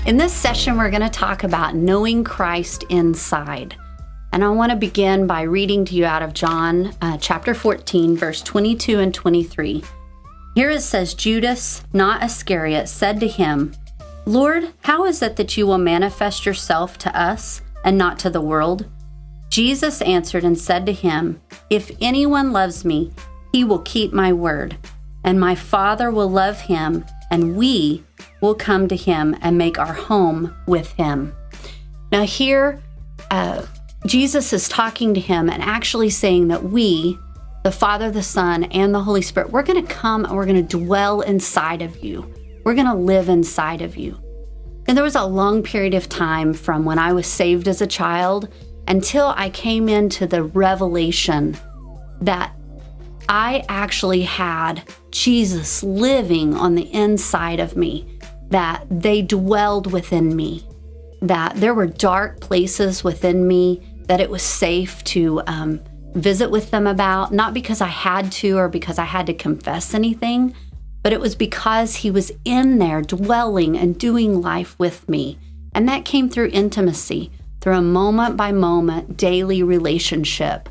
In this session, we're going to talk about knowing Christ inside. And I want to begin by reading to you out of John chapter 14, verse 22 and 23. Here it says, Judas, not Iscariot, said to him, Lord, how is it that you will manifest yourself to us and not to the world? Jesus answered and said to him, If anyone loves me, he will keep my word, and my Father will love him, and we will come to him and make our home with him. Now here, Jesus is talking to him and actually saying that we, the Father, the Son, and the Holy Spirit, we're going to come and we're going to dwell inside of you. We're going to live inside of you. And there was a long period of time from when I was saved as a child until I came into the revelation that I actually had Jesus living on the inside of me, that they dwelled within me, that there were dark places within me that it was safe to visit with them about, not because I had to or because I had to confess anything, but it was because he was in there dwelling and doing life with me. And that came through intimacy, through a moment by moment daily relationship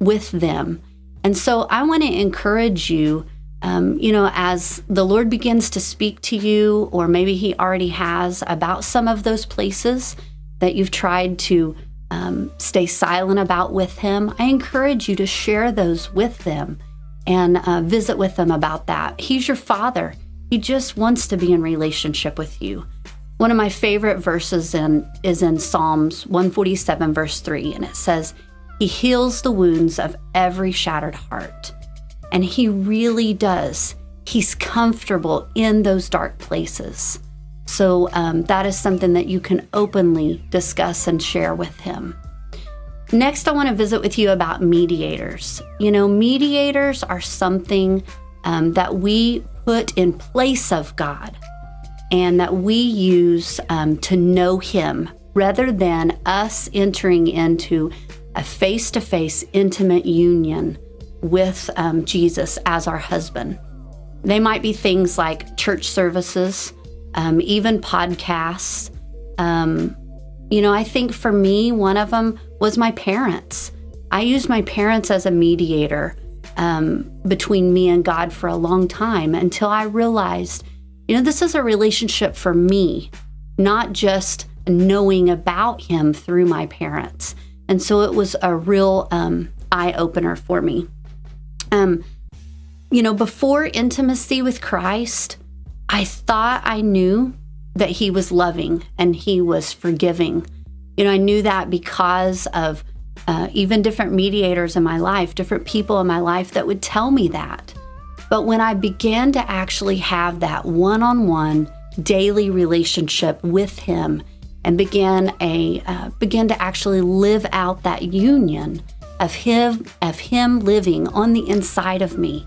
with them. And so I want to encourage you, as the Lord begins to speak to you, or maybe he already has, about some of those places that you've tried to stay silent about with him, I encourage you to share those with them and visit with them about that. He's your Father. He just wants to be in relationship with you. One of my favorite verses is in Psalms 147, verse 3, and it says, He heals the wounds of every shattered heart. And he really does. He's comfortable in those dark places. So that is something that you can openly discuss and share with him. Next, I want to visit with you about mediators. Mediators are something that we put in place of God and that we use to know him rather than us entering into a face-to-face intimate union with Jesus as our husband. They might be things like church services, even podcasts. I think for me, one of them was my parents. I used my parents as a mediator between me and God for a long time until I realized, this is a relationship for me, not just knowing about him through my parents. And so it was a real eye-opener for me. Before intimacy with Christ, I thought I knew that he was loving and he was forgiving. I knew that because of even different mediators in my life, different people in my life that would tell me that. But when I began to actually have that one-on-one daily relationship with him and began to actually live out that union of him living on the inside of me,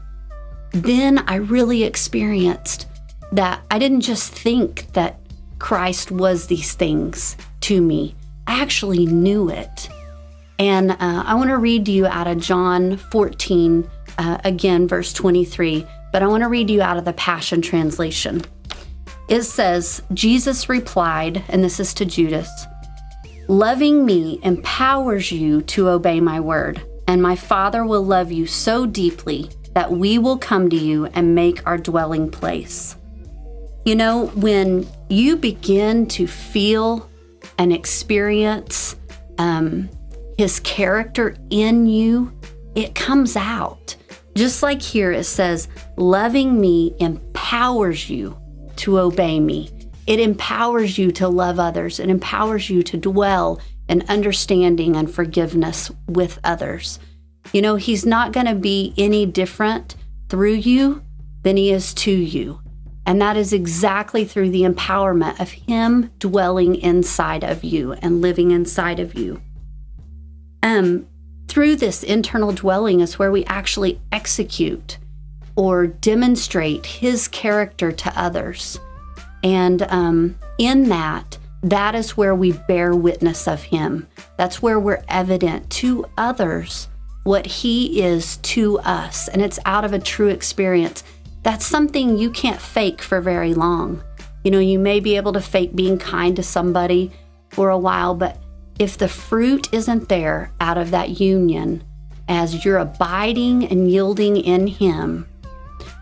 then I really experienced that I didn't just think that Christ was these things to me. I actually knew it. And I want to read to you out of John 14, again, verse 23, but I want to read to you out of the Passion Translation. It says, Jesus replied, and this is to Judas, Loving me empowers you to obey my word, and my Father will love you so deeply that we will come to you and make our dwelling place. When you begin to feel and experience his character in you, it comes out. Just like here it says, loving me empowers you to obey me. It empowers you to love others. It empowers you to dwell in understanding and forgiveness with others. He's not going to be any different through you than he is to you. And that is exactly through the empowerment of him dwelling inside of you and living inside of you. Through this internal dwelling is where we actually execute or demonstrate his character to others. And in that is where we bear witness of him. That's where we're evident to others what he is to us. And it's out of a true experience. That's something you can't fake for very long. You may be able to fake being kind to somebody for a while, but if the fruit isn't there out of that union, as you're abiding and yielding in Him,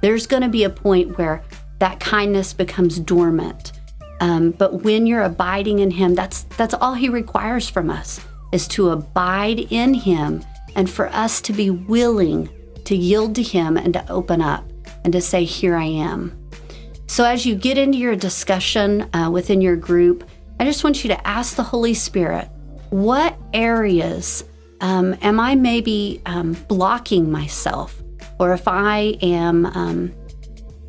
there's going to be a point where that kindness becomes dormant. But when you're abiding in Him, that's all He requires from us, is to abide in Him and for us to be willing to yield to Him and to open up and to say, here I am. So as you get into your discussion within your group, I just want you to ask the Holy Spirit, what areas am I maybe blocking myself? Or if I am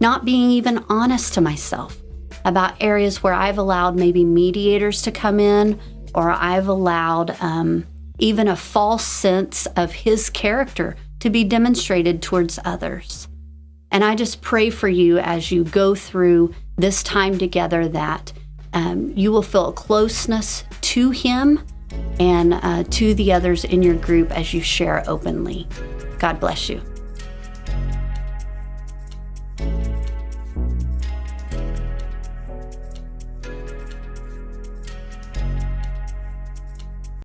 not being even honest to myself about areas where I've allowed maybe mediators to come in, or I've allowed even a false sense of His character to be demonstrated towards others. And I just pray for you as you go through this time together that you will feel a closeness to Him and to the others in your group as you share openly. God bless you.